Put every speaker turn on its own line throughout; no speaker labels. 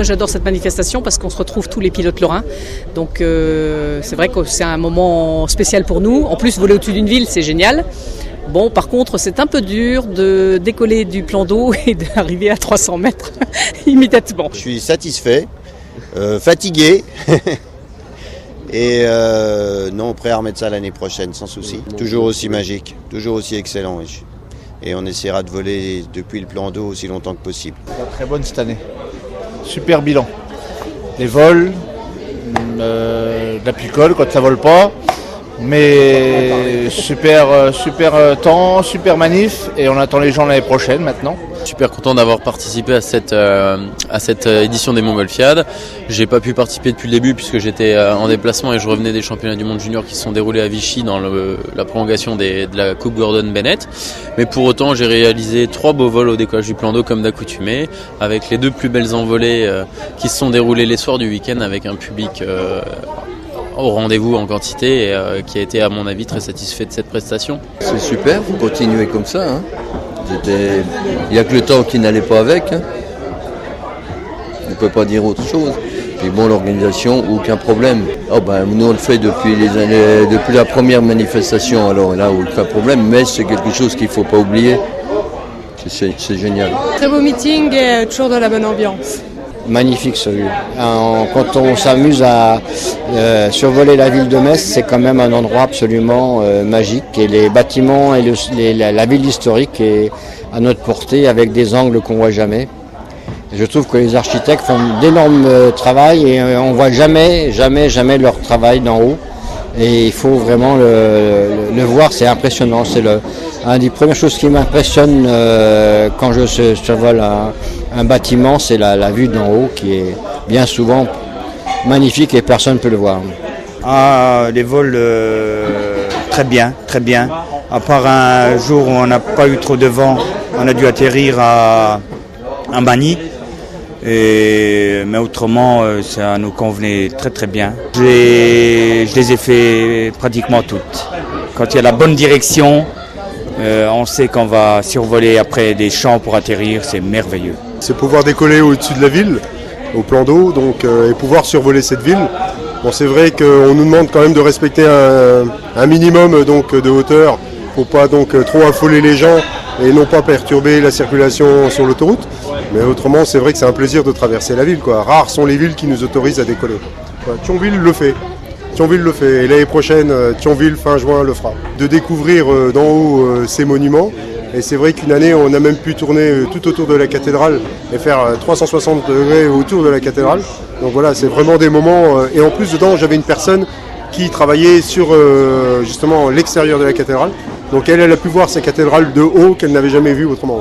moi j'adore cette manifestation parce qu'on se retrouve tous les pilotes lorrains. Donc c'est vrai que c'est un moment spécial pour nous. En plus, voler au-dessus d'une ville, c'est génial. Bon, par contre, c'est un peu dur de décoller du plan d'eau et d'arriver à 300 mètres immédiatement.
Je suis satisfait, fatigué et non, prêt à remettre ça l'année prochaine sans souci. Toujours aussi magique, toujours aussi excellent. Et on essaiera de voler depuis le plan d'eau aussi longtemps que possible.
Très bonne cette année. Super bilan. Les vols, la picole quand ça vole pas. Mais super temps, super manif et on attend les gens l'année prochaine maintenant.
Super content d'avoir participé à cette édition des Montgolfiades. J'ai pas pu participer depuis le début puisque j'étais en déplacement et je revenais des championnats du monde junior qui se sont déroulés à Vichy dans la prolongation de la Coupe Gordon Bennett. Mais pour autant, j'ai réalisé 3 beaux vols au décollage du plan d'eau comme d'accoutumé, avec les 2 plus belles envolées qui se sont déroulées les soirs du week-end avec un public au rendez-vous en quantité et qui a été à mon avis très satisfait de cette prestation.
C'est super, faut continuer comme ça. Hein. Il n'y a que le temps qui n'allait pas avec. Hein. On ne peut pas dire autre chose. Puis bon, l'organisation, aucun problème. Nous on le fait depuis la première manifestation, alors là, aucun problème, mais c'est quelque chose qu'il ne faut pas oublier. C'est génial.
Très beau meeting et toujours de la bonne ambiance.
Magnifique celui. Quand on s'amuse à survoler la ville de Metz, c'est quand même un endroit absolument magique. Et les bâtiments et la ville historique est à notre portée avec des angles qu'on ne voit jamais. Et je trouve que les architectes font d'énormes travail et on ne voit jamais leur travail d'en haut. Et il faut vraiment le voir, c'est impressionnant. C'est une des premières choses qui m'impressionne quand je survole un bâtiment, c'est la vue d'en haut qui est bien souvent magnifique et personne ne peut le voir.
Les vols, très bien. À part un jour où on n'a pas eu trop de vent, on a dû atterrir à Bagny. Mais autrement, ça nous convenait très bien. Je les ai fait pratiquement toutes. Quand il y a la bonne direction, on sait qu'on va survoler après des champs pour atterrir, c'est merveilleux.
C'est pouvoir décoller au-dessus de la ville, au plan d'eau, et pouvoir survoler cette ville. Bon, c'est vrai qu'on nous demande quand même de respecter un minimum de hauteur pour pas trop affoler les gens et non pas perturber la circulation sur l'autoroute. Mais autrement, c'est vrai que c'est un plaisir de traverser la ville, quoi. Rares sont les villes qui nous autorisent à décoller. Thionville le fait. Et l'année prochaine, Thionville, fin juin, le fera. De découvrir d'en haut ces monuments. Et c'est vrai qu'une année, on a même pu tourner tout autour de la cathédrale et faire 360 degrés autour de la cathédrale. Donc voilà, c'est vraiment des moments. Et en plus, dedans, j'avais une personne qui travaillait sur justement l'extérieur de la cathédrale. Donc elle a pu voir ces cathédrales de haut qu'elle n'avait jamais vues autrement.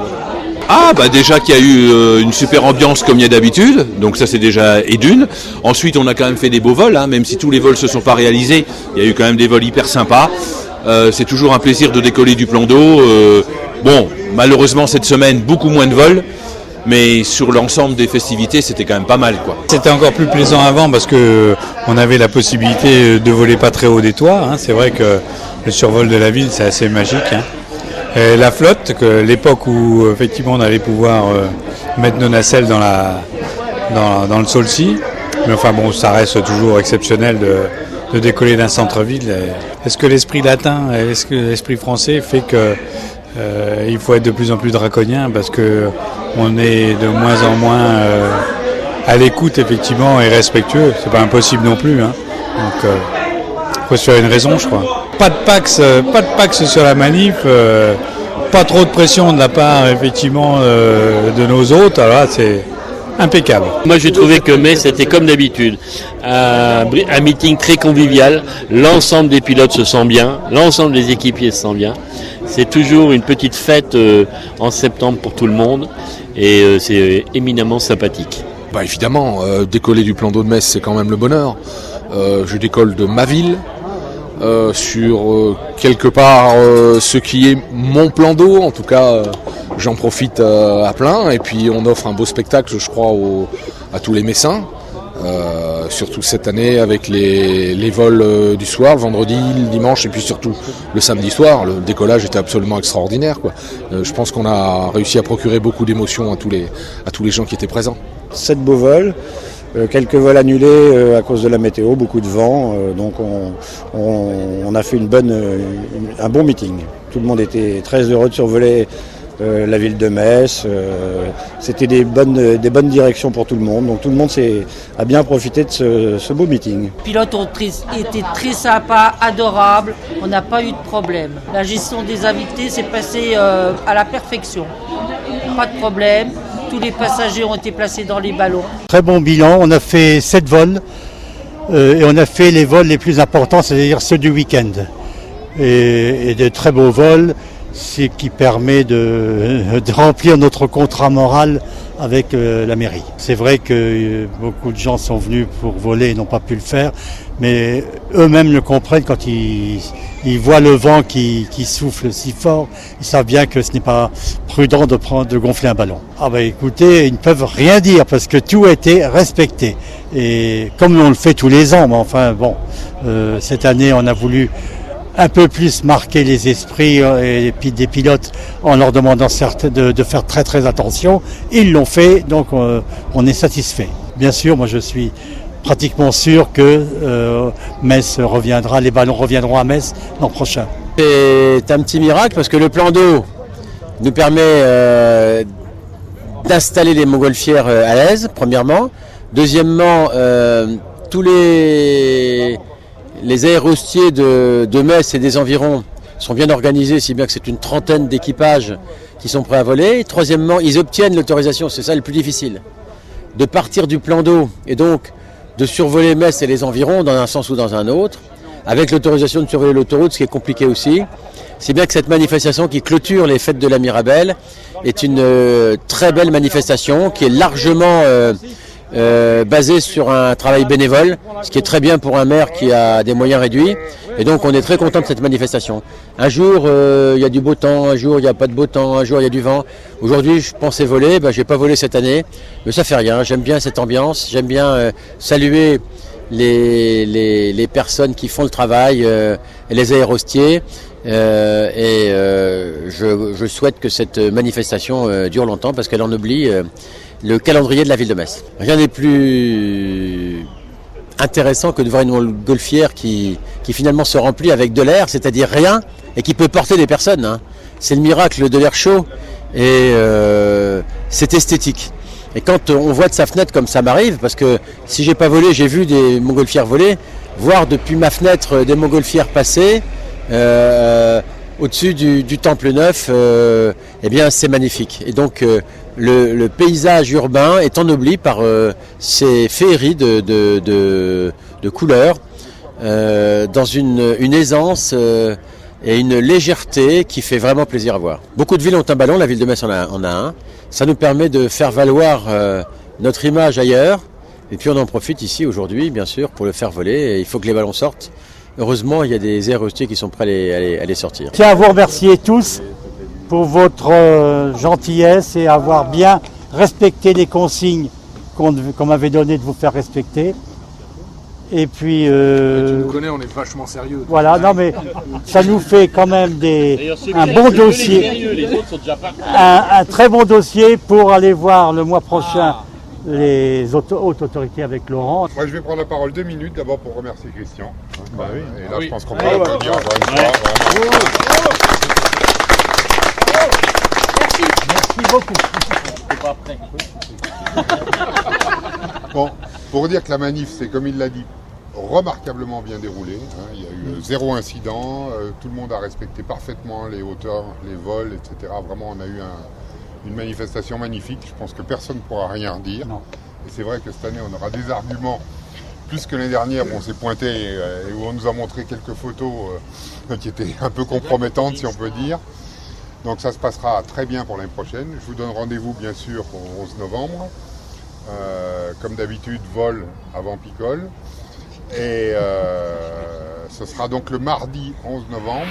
Déjà qu'il y a eu une super ambiance comme il y a d'habitude, donc ça c'est déjà et d'une. Ensuite on a quand même fait des beaux vols, même si tous les vols se sont pas réalisés, il y a eu quand même des vols hyper sympas. C'est toujours un plaisir de décoller du plan d'eau. Malheureusement cette semaine beaucoup moins de vols, mais sur l'ensemble des festivités c'était quand même pas mal, quoi.
C'était encore plus plaisant avant parce que on avait la possibilité de voler pas très haut des toits. C'est vrai que le survol de la ville c'est assez magique. Et la flotte, l'époque où effectivement on allait pouvoir mettre nos nacelles dans le Saulcy, mais ça reste toujours exceptionnel de décoller d'un centre-ville. Est-ce que l'esprit latin, est-ce que l'esprit français fait que il faut être de plus en plus draconien parce que on est de moins en moins à l'écoute effectivement et respectueux. C'est pas impossible non plus. Donc faut se faire une raison, je crois. Pas de Pax sur la manif. Pas trop de pression de la part effectivement de nos hôtes, alors là c'est impeccable.
Moi j'ai trouvé que Metz c'était comme d'habitude, un meeting très convivial, l'ensemble des pilotes se sent bien, l'ensemble des équipiers se sent bien. C'est toujours une petite fête en septembre pour tout le monde et c'est éminemment sympathique.
Évidemment, décoller du plan d'eau de Metz c'est quand même le bonheur. Je décolle de ma ville. Sur quelque part ce qui est mon plan d'eau, en tout cas j'en profite à plein et puis on offre un beau spectacle je crois à tous les Messins, surtout cette année avec les vols du soir, le vendredi, le dimanche et puis surtout le samedi soir. Le décollage était absolument extraordinaire, quoi. Je pense qu'on a réussi à procurer beaucoup d'émotions à tous les gens qui étaient présents.
7 beaux vols. Quelques vols annulés à cause de la météo, beaucoup de vent, donc on a fait un bon meeting. Tout le monde était très heureux de survoler la ville de Metz. C'était des bonnes directions pour tout le monde, donc tout le monde a bien profité de ce beau meeting.
Les pilotes ont été très sympas, adorables, on n'a pas eu de problème. La gestion des invités s'est passée à la perfection, pas de problème. Tous les passagers ont été placés dans les ballons.
Très bon bilan, on a fait 7 vols et on a fait les vols les plus importants, c'est-à-dire ceux du week-end. Et de très beaux vols, ce qui permet de remplir notre contrat moral avec la mairie. C'est vrai que beaucoup de gens sont venus pour voler et n'ont pas pu le faire, mais eux-mêmes le comprennent quand ils voient le vent qui souffle si fort. Ils savent bien que ce n'est pas prudent de gonfler un ballon. Ah bah écoutez, ils ne peuvent rien dire parce que tout a été respecté. Et comme on le fait tous les ans, mais enfin bon, cette année on a voulu un peu plus marquer les esprits des pilotes en leur demandant de faire très très attention. Ils l'ont fait, donc on est satisfait. Bien sûr, moi je suis pratiquement sûr que Metz reviendra, les ballons reviendront à Metz l'an prochain.
C'est un petit miracle parce que le plan d'eau nous permet d'installer les montgolfières à l'aise, premièrement. Deuxièmement, tous les aérostiers de Metz et des environs sont bien organisés, si bien que c'est une trentaine d'équipages qui sont prêts à voler. Troisièmement, ils obtiennent l'autorisation, c'est ça le plus difficile, de partir du plan d'eau et donc de survoler Metz et les environs dans un sens ou dans un autre, avec l'autorisation de survoler l'autoroute, ce qui est compliqué aussi. C'est bien que cette manifestation qui clôture les fêtes de la Mirabelle est une très belle manifestation qui est largement basée sur un travail bénévole, ce qui est très bien pour un maire qui a des moyens réduits. Et donc on est très content de cette manifestation. Un jour il y a du beau temps, un jour il n'y a pas de beau temps, un jour il y a du vent. Aujourd'hui je pensais voler, je n'ai pas volé cette année, mais ça fait rien. J'aime bien cette ambiance, j'aime bien saluer les personnes qui font le travail, et les aérostiers. Je souhaite que cette manifestation dure longtemps parce qu'elle ennoblit le calendrier de la ville de Metz. Rien n'est plus intéressant que de voir une montgolfière qui finalement se remplit avec de l'air, c'est-à-dire rien, et qui peut porter des personnes. Hein. C'est le miracle de l'air chaud et c'est esthétique. Et quand on voit de sa fenêtre comme ça m'arrive, parce que si j'ai pas volé, j'ai vu des montgolfières voler, voir depuis ma fenêtre des montgolfières passer au-dessus du Temple Neuf, eh bien c'est magnifique. Et donc le paysage urbain est ennobli par ces féeries de couleurs, dans une aisance et une légèreté qui fait vraiment plaisir à voir. Beaucoup de villes ont un ballon, la ville de Metz en a un. Ça nous permet de faire valoir notre image ailleurs. Et puis on en profite ici aujourd'hui, bien sûr, pour le faire voler. Et il faut que les ballons sortent. Heureusement, il y a des aérostiers qui sont prêts à les sortir.
Je tiens à vous remercier tous pour votre gentillesse et avoir bien respecté les consignes qu'on m'avait donné de vous faire respecter. Et puis...
Tu nous connais, on est vachement sérieux.
Voilà, non mais ça nous fait quand même un bon dossier, un très bon dossier pour aller voir le mois prochain les hautes autorités avec Laurent.
Moi je vais prendre la parole 2 minutes d'abord pour remercier Christian.
Bah oui.
Et là je pense qu'on peut applaudir encore une fois.
Merci beaucoup.
Bon, pour dire que la manif, c'est comme il l'a dit, remarquablement bien déroulé. Il y a eu 0 incident, tout le monde a respecté parfaitement les hauteurs, les vols, etc. Vraiment, on a eu une manifestation magnifique. Je pense que personne ne pourra rien redire. Non. Et c'est vrai que cette année, on aura des arguments plus que l'année dernière où on s'est pointé et où on nous a montré quelques photos qui étaient un peu compromettantes, si on peut dire. Donc ça se passera très bien pour l'année prochaine. Je vous donne rendez-vous, bien sûr, au 11 novembre. Comme d'habitude, vol avant picole. Et ce sera donc le mardi 11 novembre.